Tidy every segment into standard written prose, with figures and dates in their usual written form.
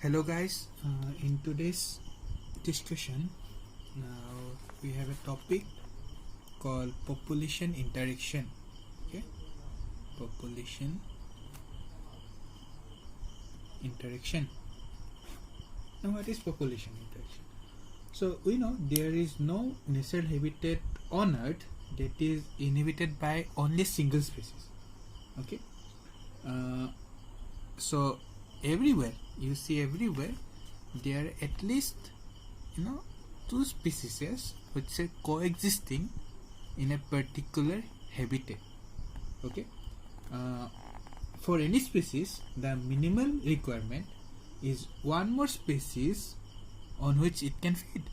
Hello guys, in today's discussion, we have a topic called population interaction. Okay, population interaction. Now, what is population interaction? So we know there is no natural habitat on Earth that is inhabited by only single species. Okay, so everywhere you see there are at least two species which are coexisting in a particular habitat. Okay, for any species the minimal requirement is one more species on which it can feed,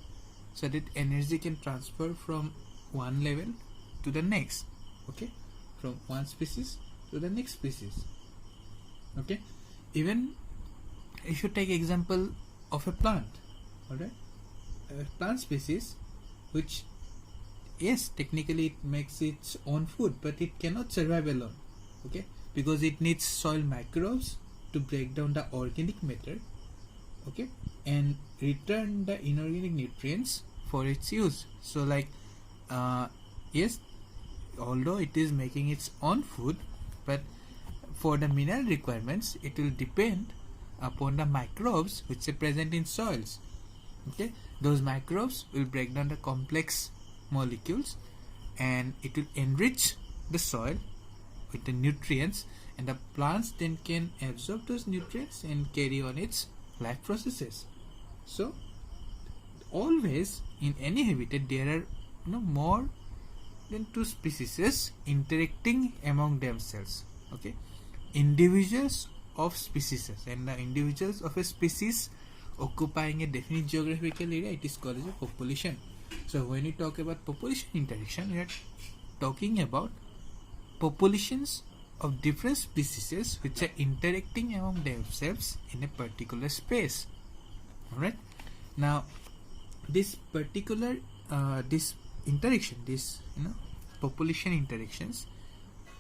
so that energy can transfer from one level to the next. Okay, from one species to the next species. Okay, even if you take example of a plant, alright, a plant species which, yes, technically it makes its own food, but it cannot survive alone. Okay, because it needs soil microbes to break down the organic matter, okay, and return the inorganic nutrients for its use. So like yes, although it is making its own food, but for the mineral requirements it will depend upon the microbes which are present in soils. Okay, those microbes will break down the complex molecules and it will enrich the soil with the nutrients, and the plants then can absorb those nutrients and carry on its life processes. So always in any habitat there are more than two species interacting among themselves. Okay, individuals of species, and the individuals of a species occupying a definite geographical area, it is called as a population. So when we talk about population interaction, we are talking about populations of different species which are interacting among themselves in a particular space. Alright, now this particular this interaction, this population interactions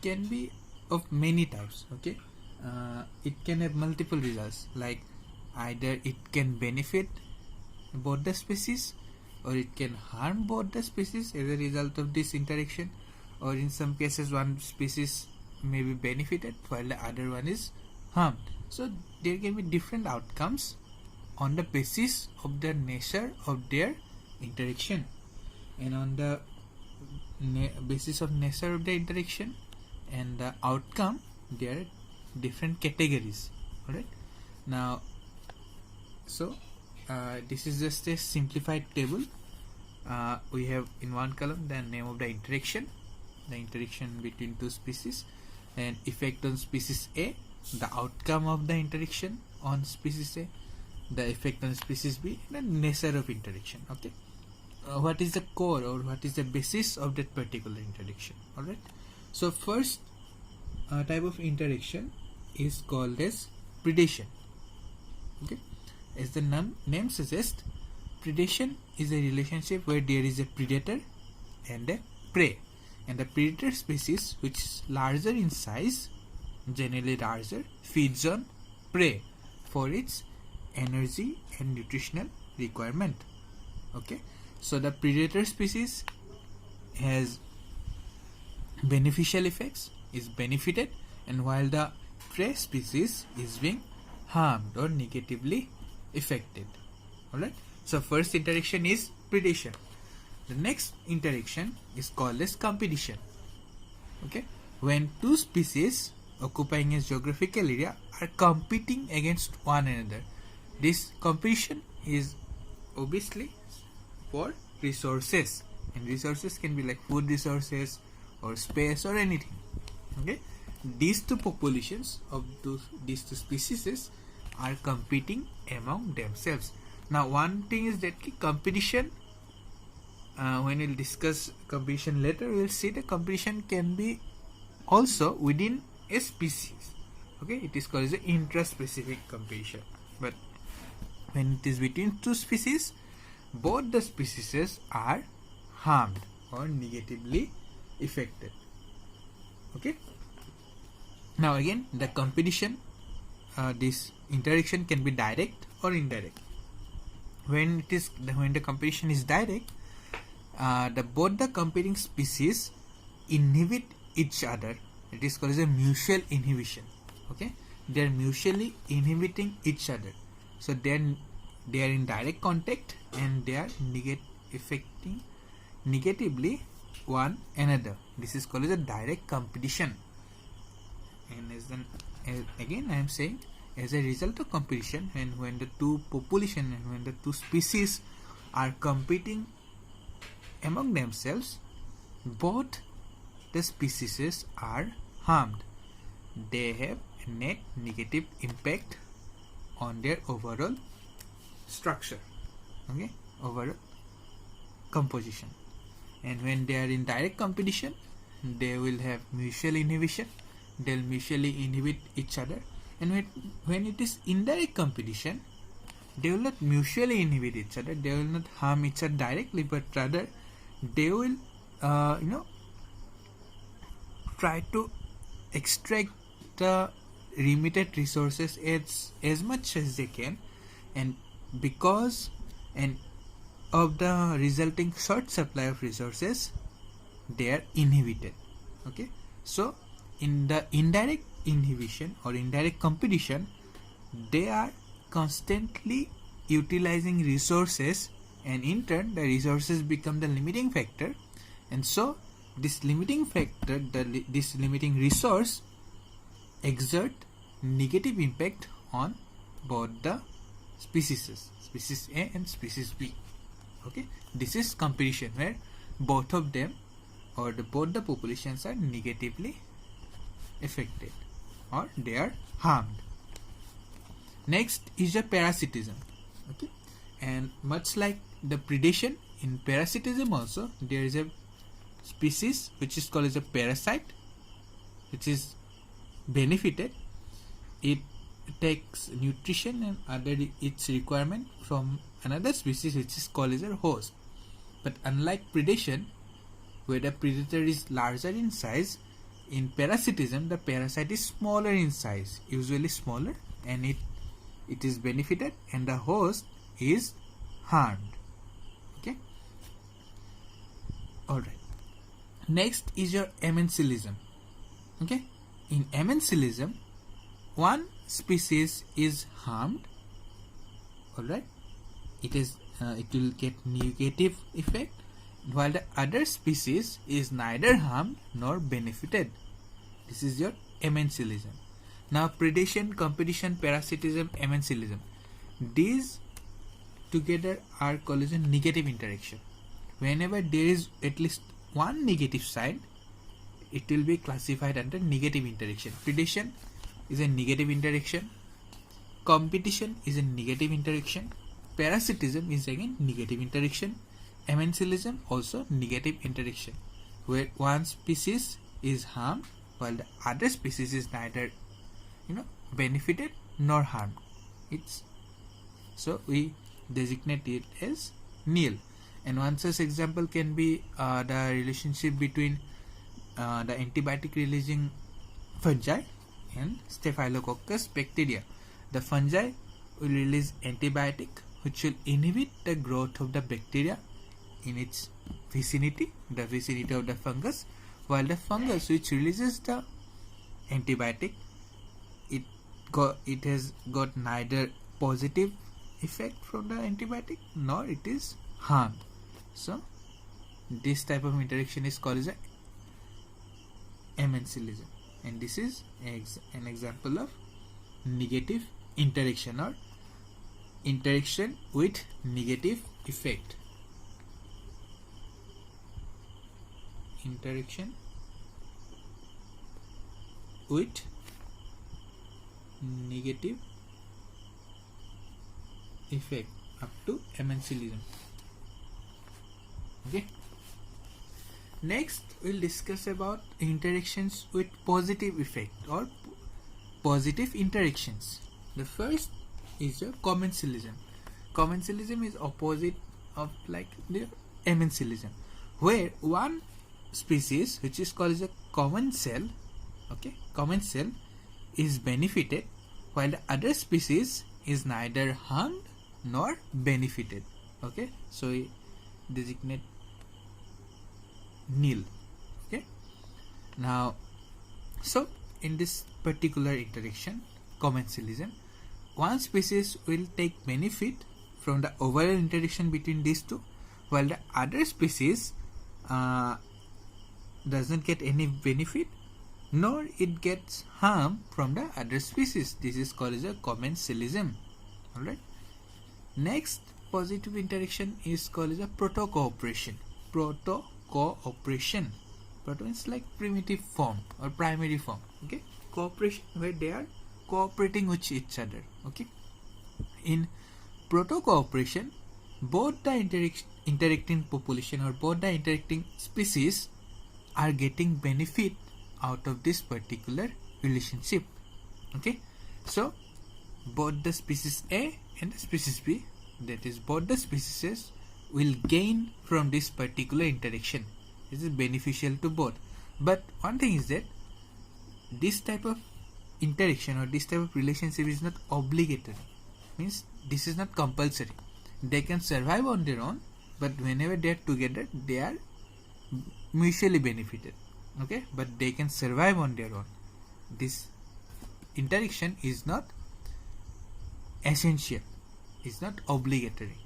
can be of many types. Okay, it can have multiple results, like either it can benefit both the species or it can harm both the species as a result of this interaction, or in some cases one species may be benefited while the other one is harmed. So there can be different outcomes on the basis of the nature of their interaction, and on the basis of nature of the interaction and the outcome, there are different categories. Alright, now so this is just a simplified table. We have in one column the name of the interaction between two species, and effect on species A, the outcome of the interaction on species A, the effect on species B, and the nature of interaction. Okay, what is the core or what is the basis of that particular interaction? Alright, so first type of interaction is called as predation. Okay, as the name suggests, predation is a relationship where there is a predator and a prey, and the predator species, which is larger in size, generally larger, feeds on prey for its energy and nutritional requirement. Okay, so the predator species has beneficial effects, is benefited, and while the prey species is being harmed or negatively affected. Alright, so first interaction is predation. The next interaction is called as competition. Okay, when two species occupying a geographical area are competing against one another, this competition is obviously for resources, and resources can be like food resources or space or anything. Okay, these two populations of these two species are competing among themselves. Now one thing is that competition, when we'll discuss competition later, we'll see the competition can be also within a species. Okay, it is called as an intraspecific competition, but when it is between two species, both the species are harmed or negatively affected. Okay, now again the competition, this interaction can be direct or indirect. When the competition is direct, both the competing species inhibit each other. It is called as a mutual inhibition. Okay, they are mutually inhibiting each other. So they are in direct contact and they are affecting negatively one another. This is called as a direct competition. And again I am saying, as a result of competition, when the two population and when the two species are competing among themselves, both the species are harmed. They have a net negative impact on their overall structure, okay, overall composition. And when they are in direct competition, they will have mutual inhibition. They will mutually inhibit each other. And when it is indirect competition, they will not mutually inhibit each other. They will not harm each other directly, but rather they will try to extract the limited resources as much as they can, and because of the resulting short supply of resources, they are inhibited. Okay, so in the indirect inhibition or indirect competition, they are constantly utilizing resources, and in turn the resources become the limiting factor, and so this limiting factor, this limiting resource exert negative impact on both the species A and species B. Okay, this is competition where both of them or both the populations are negatively affected or they are harmed. Next is the parasitism. Okay, and much like the predation, in parasitism also there is a species which is called as a parasite, which is benefited. It takes nutrition and other its requirement from another species which is called as a host. But unlike predation, where the predator is larger in size, in parasitism the parasite is smaller in size, usually smaller, and it is benefited and the host is harmed. Okay, alright. Next is your ammensilism. Okay, in ammensilism, one species is harmed. Alright, it will get negative effect, while the other species is neither harmed nor benefited. This is your ammensilism. Now predation, competition, parasitism, ammensilism, these together are called as a negative interaction. Whenever there is at least one negative side, it will be classified under negative interaction. Predation is a negative interaction, competition is a negative interaction, parasitism is again negative interaction, ammensilism also negative interaction, where one species is harmed while the other species is neither benefited nor harmed. So we designate it as nil. And one such example can be the relationship between the antibiotic releasing fungi and Staphylococcus bacteria. The fungi will release antibiotic which will inhibit the growth of the bacteria in its vicinity, the vicinity of the fungus, while the fungus which releases the antibiotic, it has got neither positive effect from the antibiotic nor it is harmed. So this type of interaction is called as a ammensilism, and this is an example of negative interaction or interaction with negative effect. Interaction with negative effect up to ammensilism. Okay. Next, we'll discuss about interactions with positive effect or positive interactions. The first is your commensalism. Commensalism is opposite of like the ammensilism, where one species which is called as a commensal, okay, commensal is benefited while the other species is neither harmed nor benefited. Okay, so we designate nil. Okay, now so in this particular interaction, commensalism, one species will take benefit from the overall interaction between these two, while the other species doesn't get any benefit, nor it gets harm from the other species. This is called as a commensalism. Alright. Next positive interaction is called as a proto-cooperation. Proto-cooperation. Proto is like primitive form or primary form. Okay. Cooperation where they are cooperating with each other. Okay. In proto-cooperation, both the interacting population or both the interacting species are getting benefit out of this particular relationship. Okay, so both the species A and the species B, that is both the species, will gain from this particular interaction. This is beneficial to both. But one thing is that this type of interaction or this type of relationship is not obligatory. Means this is not compulsory. They can survive on their own, but whenever they are together, they are mutually benefited. Okay, but they can survive on their own. This interaction is not essential, is not obligatory.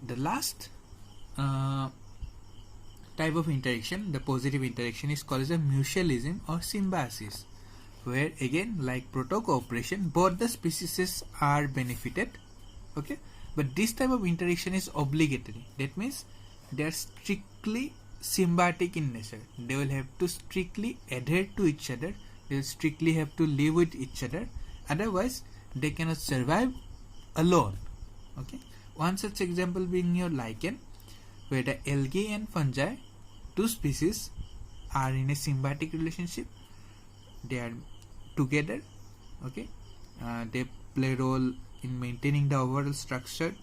The last type of interaction, the positive interaction, is called as a mutualism or symbiosis, where again, like proto-cooperation, both the species are benefited. Okay, but this type of interaction is obligatory. That means they are strictly symbiotic in nature. They will have to strictly adhere to each other. They will strictly have to live with each other. Otherwise, they cannot survive alone. Okay. One such example being your lichen, where the algae and fungi, two species, are in a symbiotic relationship. They are together. Okay. They play a role in maintaining the overall structure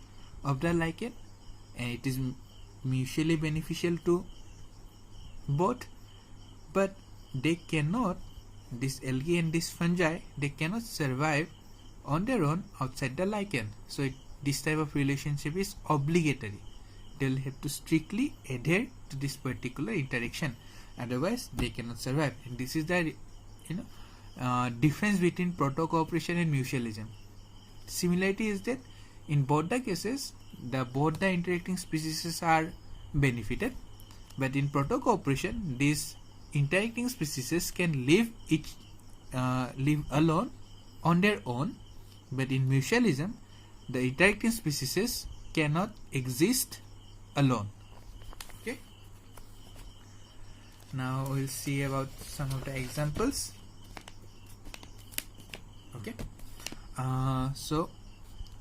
of the lichen, and it is mutually beneficial to both, but they cannot, this algae and this fungi, they cannot survive on their own outside the lichen. So this type of relationship is obligatory. They will have to strictly adhere to this particular interaction, otherwise they cannot survive. And this is the difference between proto-cooperation and mutualism. Similarity is that in both the cases, both the interacting species are benefited, but in proto-cooperation, these interacting species can live alone on their own, but in mutualism, the interacting species cannot exist alone. Okay. Now we'll see about some of the examples. Okay. So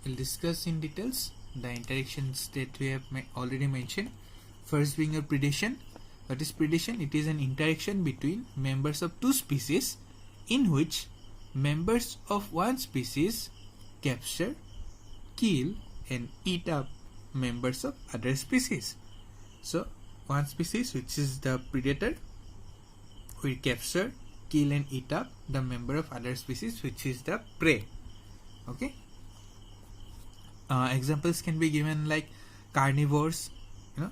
we'll discuss in details the interactions that we have already mentioned. First being a predation. What is predation? It is an interaction between members of two species in which members of one species capture, kill and eat up members of other species. So one species, which is the predator, will capture, kill and eat up the member of other species, which is the prey. Okay. Examples can be given like carnivores,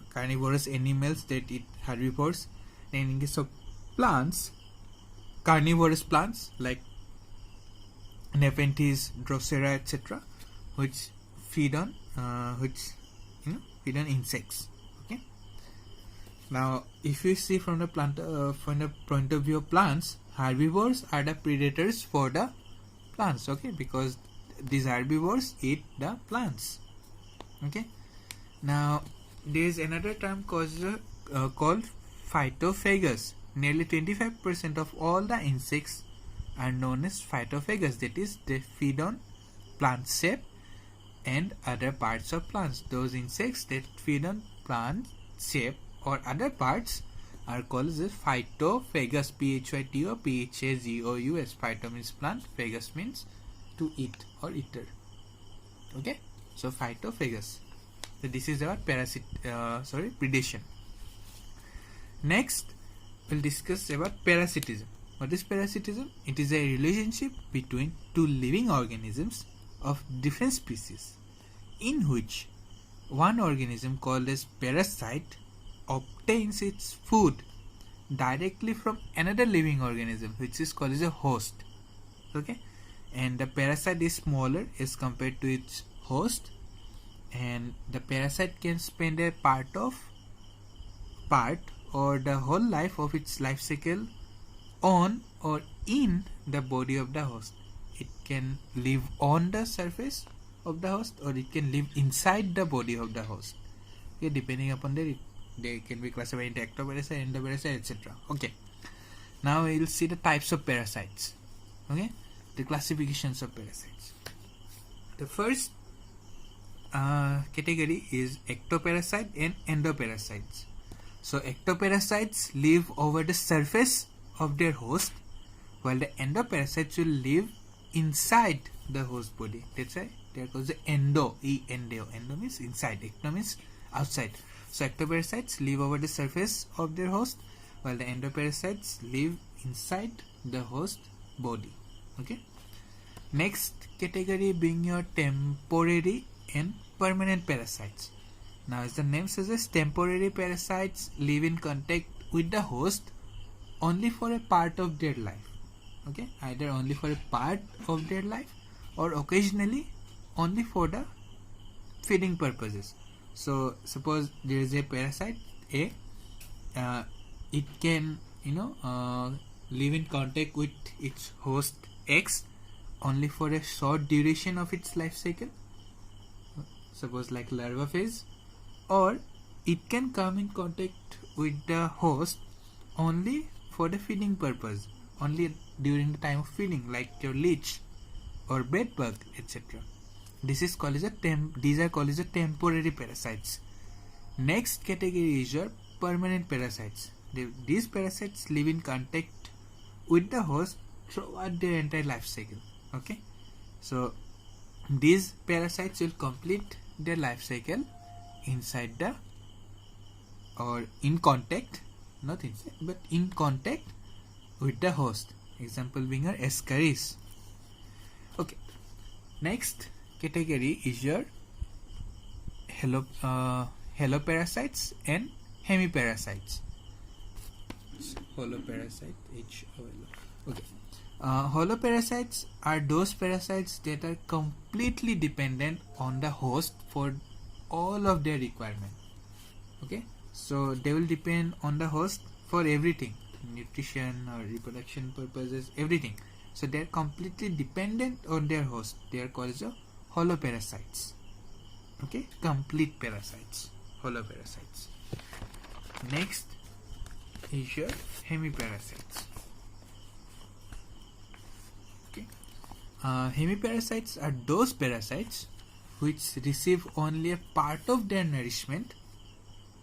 carnivorous animals that eat herbivores. And in case of plants, carnivorous plants like Nepenthes, Drosera, etc., which feed on insects. Okay. Now, if you see from the point of view of plants, herbivores are the predators for the plants. Okay, because these herbivores eat the plants. Okay. Now, there is another term called phytophagous. Nearly 25% of all the insects are known as phytophagous. That is, they feed on plant sap and other parts of plants. Those insects that feed on plant sap or other parts are called as phytophagous. P-H-Y-T-O, P-H-A-G-O-U-S. Phyto means plant, phagus means to eat or eater. Okay, so phytophagous. So this is our predation. Next, we'll discuss about parasitism. What is parasitism? It is a relationship between two living organisms of different species, in which one organism called as parasite obtains its food directly from another living organism, which is called as a host. Okay, and the parasite is smaller as compared to its host, and the parasite can spend a part or the whole life of its life cycle on or in the body of the host. It can live on the surface of the host, or it can live inside the body of the host. Okay, depending upon they can be classified into ectoparasite, endoparasite, etc. Okay, now we will see the types of parasites. Okay, the classifications of parasites. The first category is ectoparasite and endoparasites. So ectoparasites live over the surface of their host, while the endoparasites will live inside the host body. That's why they are called the endo. Endo means inside, ecto means outside. So ectoparasites live over the surface of their host, while the endoparasites live inside the host body. Okay. Next category being your temporary and permanent parasites. Now, as the name suggests, temporary parasites live in contact with the host only for a part of their life. Okay, either only for a part of their life or occasionally only for the feeding purposes. So, suppose there is a parasite A, it can live in contact with its host X only for a short duration of its life cycle, suppose like larva phase, or it can come in contact with the host only for the feeding purpose, only during the time of feeding, like your leech or bedbug, etc. This is called as these are called as temporary parasites. Next category is your permanent parasites. These parasites live in contact with the host throughout their entire life cycle. Okay, so these parasites will complete their life cycle inside the or in contact, not inside but in contact with the host. Example being your Ascaris. Okay, next category is your holoparasites and hemiparasites. Holoparasite, H-O-L-O. Okay. Holoparasites are those parasites that are completely dependent on the host for all of their requirement. Okay, so they will depend on the host for everything, nutrition or reproduction purposes, everything. So they are completely dependent on their host. They are called as holoparasites. Okay, complete parasites, holoparasites. Next is your hemiparasites. Hemiparasites are those parasites which receive only a part of their nourishment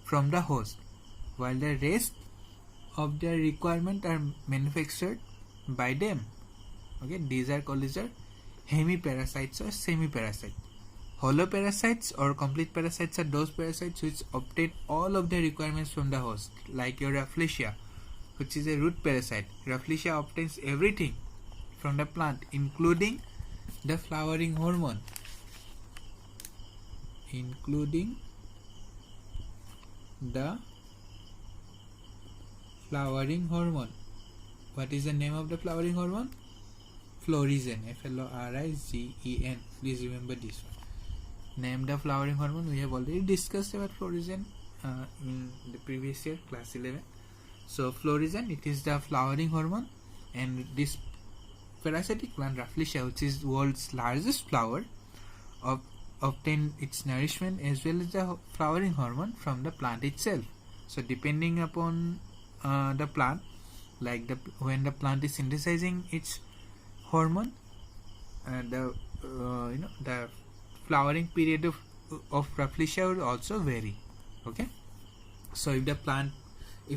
from the host, while the rest of their requirement are manufactured by them. Okay, these are called as hemiparasites or semi-parasites. Holoparasites or complete parasites are those parasites which obtain all of their requirements from the host, like your Rafflesia, which is a root parasite. Rafflesia obtains everything from the plant, including the flowering hormone. What is the name of the flowering hormone? Florigen. Florigen. Please remember this one. Name the flowering hormone. We have already discussed about florigen in the previous year, class 11. So florigen, it is the flowering hormone, and this parasitic plant Rafflesia, which is world's largest flower, obtain its nourishment as well as the flowering hormone from the plant itself. So depending upon the plant, like when the plant is synthesizing its hormone, the flowering period of Rafflesia will also vary. Okay, so if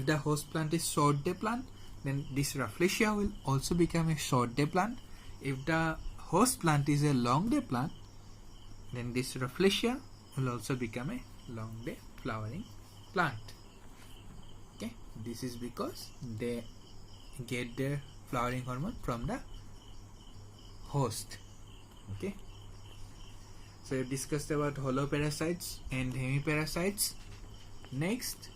the host plant is short day plant, then this Rafflesia will also become a short day plant. If the host plant is a long day plant, then this Rafflesia will also become a long day flowering plant. Okay, this is because they get their flowering hormone from the host. Okay, So we discussed about holoparasites and hemiparasites. Next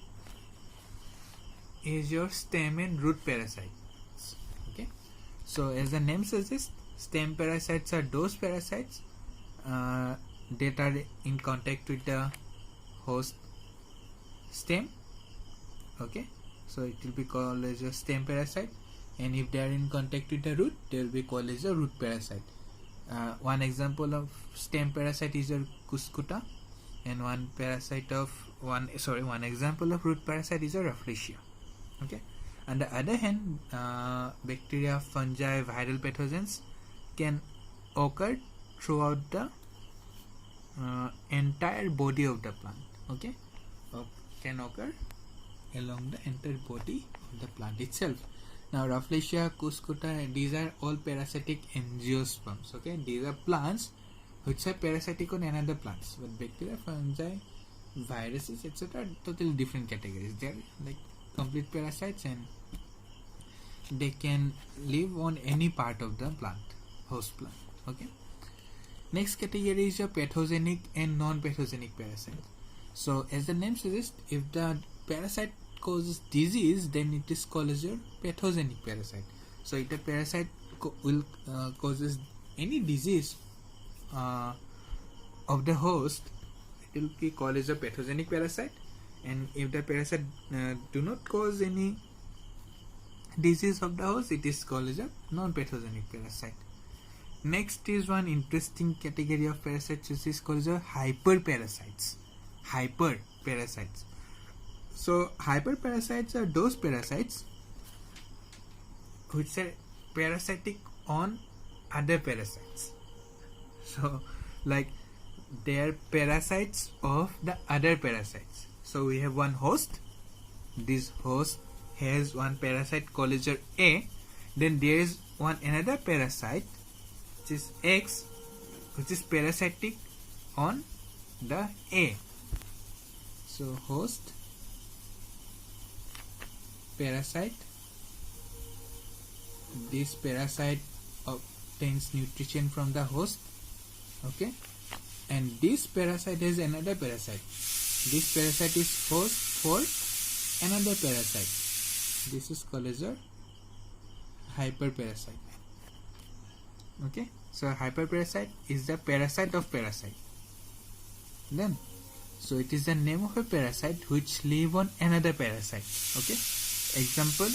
is your stem and root parasites. Okay, so as the name suggests, stem parasites are those parasites that are in contact with the host stem. Okay, so it will be called as a stem parasite, and if they are in contact with the root, they will be called as a root parasite. One example of stem parasite is your cuscuta, and one example of root parasite is a Rafflesia. Okay, on the other hand, bacteria, fungi, viral pathogens can occur throughout the entire body of the plant. Okay, can occur along the entire body of the plant itself. Now Rafflesia, cuscuta, these are all parasitic angiosperms. Okay, these are plants which are parasitic on another plants, but bacteria, fungi, viruses, etc. totally different categories. They are like complete parasites, and they can live on any part of the plant, host plant. Okay, next category is your pathogenic and non-pathogenic parasite. So as the name suggests, if the parasite causes disease, then it is called as your pathogenic parasite. So if the parasite will causes any disease of the host, it will be called as a pathogenic parasite. And if the parasite do not cause any disease of the host, it is called as a non-pathogenic parasite. Next is one interesting category of parasites, which is called as a hyperparasites. Hyperparasites. So hyperparasites are those parasites which are parasitic on other parasites. So like they are parasites of the other parasites. So we have one host. This host has one parasite called as A. Then there is one another parasite, which is X, which is parasitic on the A. So host, parasite. This parasite obtains nutrition from the host. Okay, and this parasite has another parasite. This parasite is host for another parasite. This is called as a hyperparasite. Okay, so hyperparasite is the parasite of parasite. Then, so it is the name of a parasite which live on another parasite. Okay, example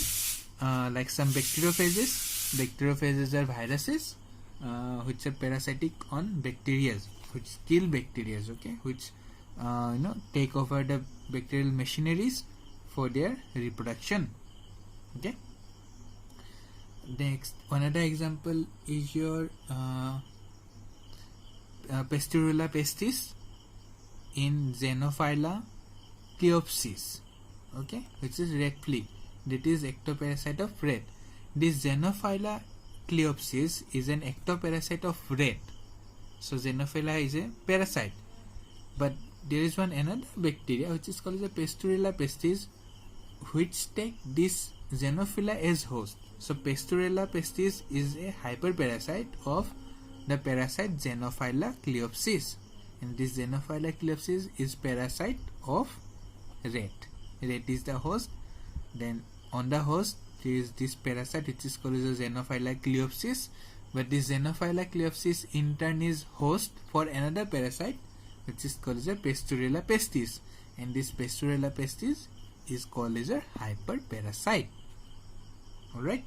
like some bacteriophages. Bacteriophages are viruses which are parasitic on bacteria, which kill bacteria. Okay, which take over the bacterial machineries for their reproduction. Okay, next another example is your Pasteurella pestis in Xenophila cleopsis. Okay, which is rat flea. That is ectoparasite of rat. This Xenophila cleopsis is an ectoparasite of rat. So Xenophila is a parasite, but there is one another bacteria which is called the Pasteurella pestis, which take this Xenophila as host. So Pasteurella pestis is a hyperparasite of the parasite Xenophila cleopsis, and this Xenophila cleopsis is parasite of rat. Rat is the host. Then on the host there is this parasite which is called as Xenophila cleopsis, but this Xenophila cleopsis in turn is host for another parasite which is called as a Pasteurella pestis, and this Pasteurella pestis is called as a hyperparasite. Alright.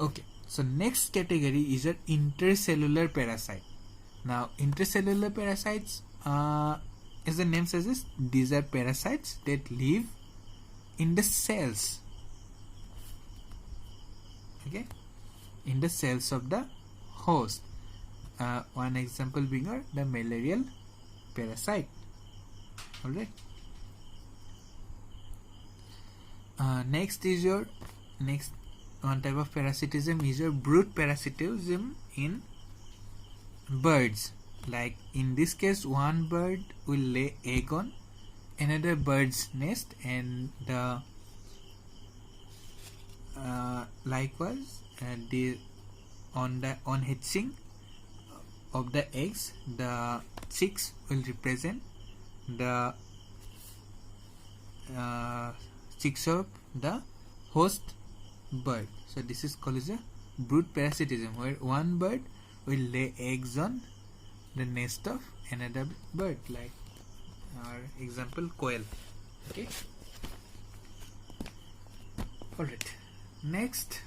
Okay, so next category is an intercellular parasite. Now intercellular parasites, as the name suggests, these are parasites that live in the cells. Okay, in the cells of the host. One example being the malarial parasite. Alright. Next one type of parasitism is your brood parasitism in birds. Like in this case, one bird will lay egg on another bird's nest, and the likewise on hatching of the eggs, the chicks will represent the chicks of the host bird. So this is called as a brood parasitism, where one bird will lay eggs on the nest of another bird, like our example quail. Okay. Alright. Next,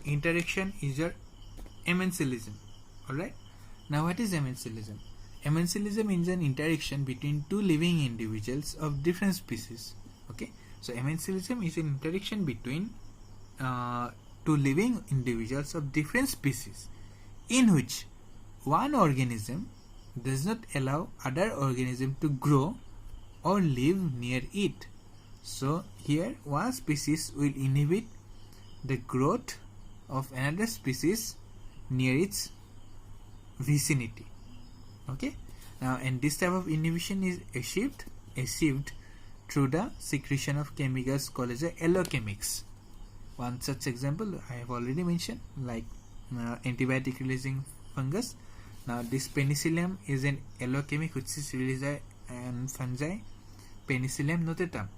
interaction is your amensalism. Alright. Now what is amensalism? Amensalism is an interaction between two living individuals of different species. Okay. So amensalism is an interaction between two living individuals of different species, in which one organism does not allow other organism to grow or live near it. So here one species will inhibit the growth of another species near its vicinity. Okay. Now, and this type of inhibition is achieved through the secretion of chemicals called as allochemics. One such example I have already mentioned, like antibiotic releasing fungus. Now this penicillium is an allochemic which is released in fungi, Penicillium notatum,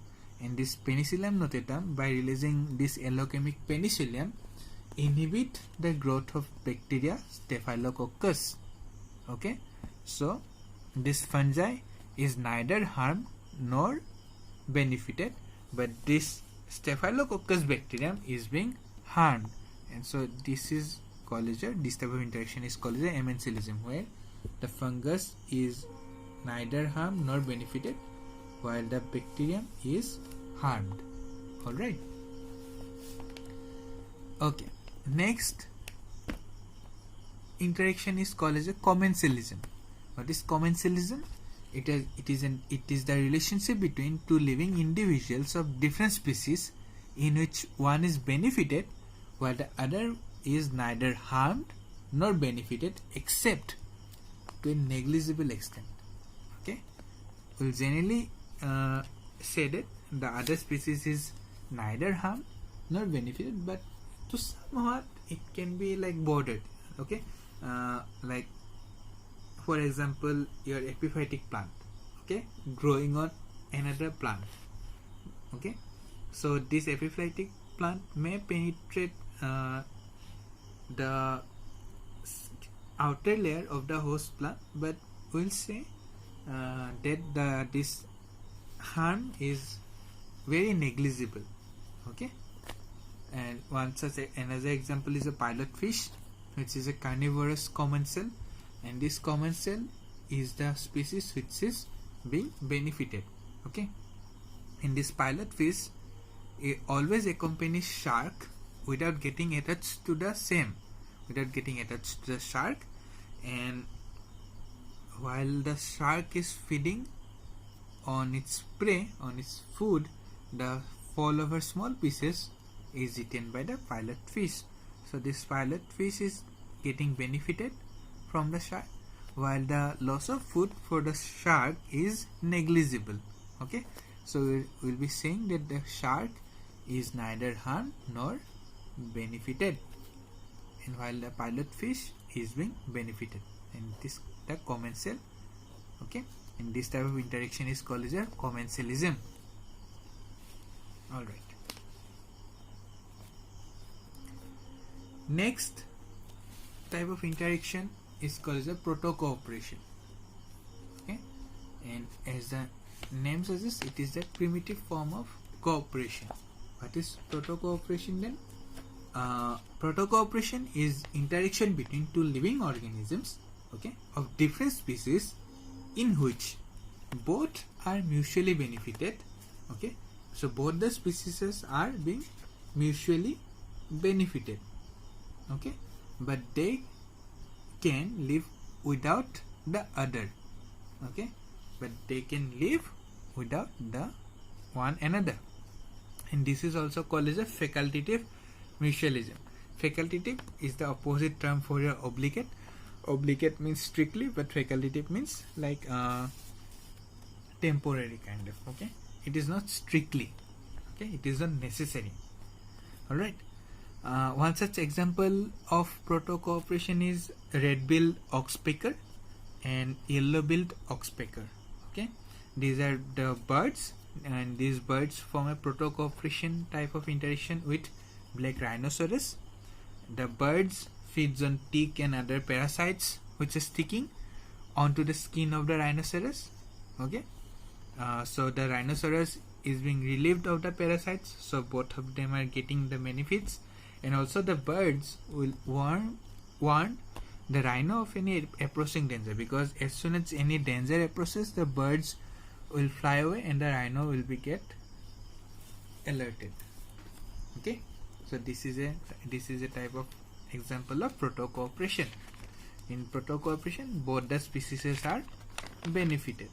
and this Penicillium notatum, by releasing this allochemic penicillium, inhibit the growth of bacteria Staphylococcus. Okay, so this fungi is neither harmed nor benefited, but this Staphylococcus bacterium is being harmed, and so this is called as this type of interaction is called as amensalism, where the fungus is neither harmed nor benefited while the bacterium is harmed. Alright. Okay. Next interaction is called as a commensalism. What is commensalism? It is the relationship between two living individuals of different species, in which one is benefited while the other is neither harmed nor benefited except to a negligible extent. Okay, we'll generally say that the other species is neither harmed nor benefited, but to somewhat it can be like bordered. Okay, like for example, your epiphytic plant, okay, growing on another plant. Okay, so this epiphytic plant may penetrate the outer layer of the host plant, but we'll say that this harm is very negligible. Okay, and another example is a pilot fish, which is a carnivorous commensal, and this commensal is the species which is being benefited. Okay, in this pilot fish, it always accompanies shark without getting attached to the shark, and while the shark is feeding on its prey, on its food, the fallover small pieces is eaten by the pilot fish. So this pilot fish is getting benefited from the shark, while the loss of food for the shark is negligible. Okay, so we'll be saying that the shark is neither harmed nor benefited, and while the pilot fish is being benefited, and this the commensal. Okay, and this type of interaction is called as a commensalism. Alright. Next type of interaction is called as a proto-cooperation. Okay, and as the name suggests, it is the primitive form of cooperation. What is proto-cooperation then? Proto-cooperation is interaction between two living organisms, okay, of different species, in which both are mutually benefited. Okay, so both the species are being mutually benefited. Okay, but they can live without the other. Okay, but they can live without the one another, and this is also called as a facultative mutualism. Facultative is the opposite term for your obligate. Obligate means strictly, but facultative means like temporary kind of. Okay, it is not strictly. Okay, it is not necessary. All right. One such example of proto-cooperation is red-billed oxpecker and yellow-billed oxpecker. Okay, these are the birds, and these birds form a proto-cooperation type of interaction with black rhinoceros. The birds feeds on tick and other parasites which is sticking onto the skin of the rhinoceros. Okay, so the rhinoceros is being relieved of the parasites, so both of them are getting the benefits, and also the birds will warn the rhino of any approaching danger, because as soon as any danger approaches, the birds will fly away and the rhino will be get alerted. Okay, so this is a type of example of proto-cooperation. In proto-cooperation, both the species are benefited.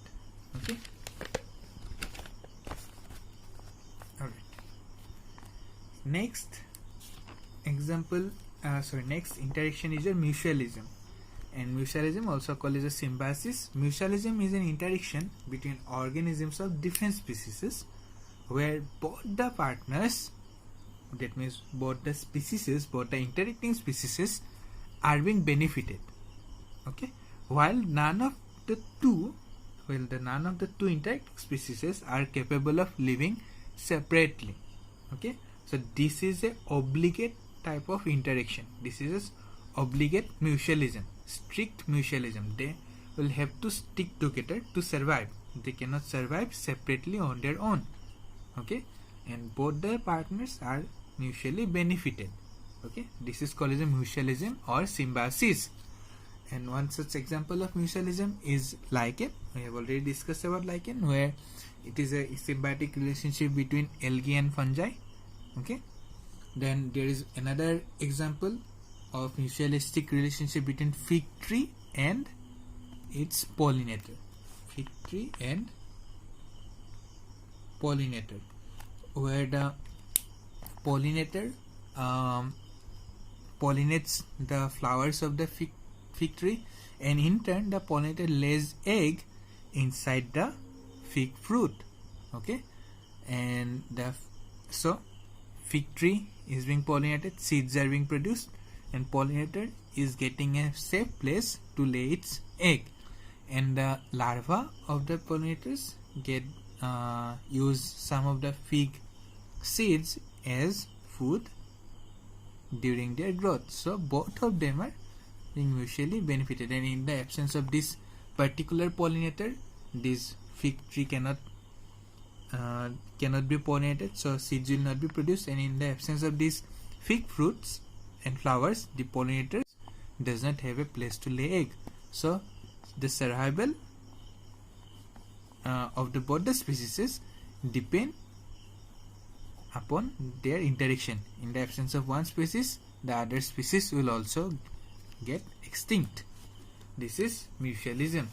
Okay. Alright. Next interaction is your mutualism. And mutualism, also called as a symbiosis. Mutualism is an interaction between organisms of different species where both the partners, that means both the interacting species are being benefited. Okay, while none of the two interacting species are capable of living separately. Okay, so this is a obligate type of interaction. This is obligate mutualism, strict mutualism. They will have to stick together to survive. They cannot survive separately on their own. Okay, and both the partners are mutually benefited. Okay, this is called as a mutualism or symbiosis. And one such example of mutualism is lichen. We have already discussed about lichen, where it is a symbiotic relationship between algae and fungi. Okay, then there is another example of mutualistic relationship between fig tree and its pollinator. Fig tree and pollinator, where the pollinator pollinates the flowers of the fig tree, and in turn the pollinator lays egg inside the fig fruit. Okay, and so fig tree is being pollinated, seeds are being produced, and pollinator is getting a safe place to lay its egg, and the larvae of the pollinators get use some of the fig seeds as food during their growth. So both of them are being mutually benefited, and in the absence of this particular pollinator, this fig tree cannot be pollinated, so seeds will not be produced, and in the absence of these fig fruits and flowers, the pollinator does not have a place to lay egg. So the survival of both the species depend upon their interaction. In the absence of one species, the other species will also get extinct. This is mutualism.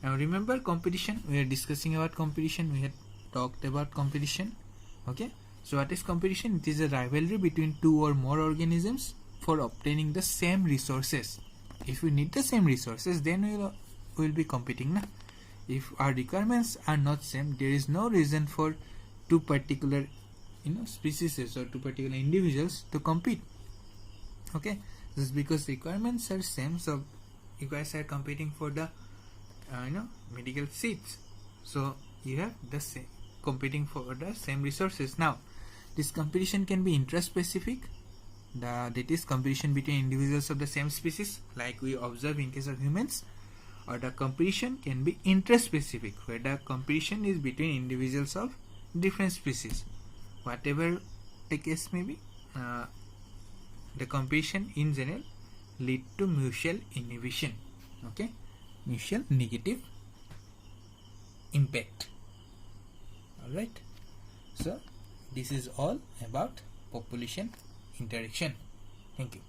Now remember competition. We are discussing about competition. We had talked about competition. Okay, so what is competition? It is a rivalry between two or more organisms for obtaining the same resources. If we need the same resources, then we will be competing. Na? If our requirements are not same, there is no reason for two particular species or two particular individuals to compete. Okay, just because requirements are same, so you guys are competing for the medical seats, so you have the same competing for the same resources. Now this competition can be intraspecific, that is competition between individuals of the same species like we observe in case of humans, or the competition can be interspecific, where the competition is between individuals of different species. Whatever the case may be, the competition in general lead to mutual inhibition. Okay, mutual negative impact. Alright, so this is all about population interaction. Thank you.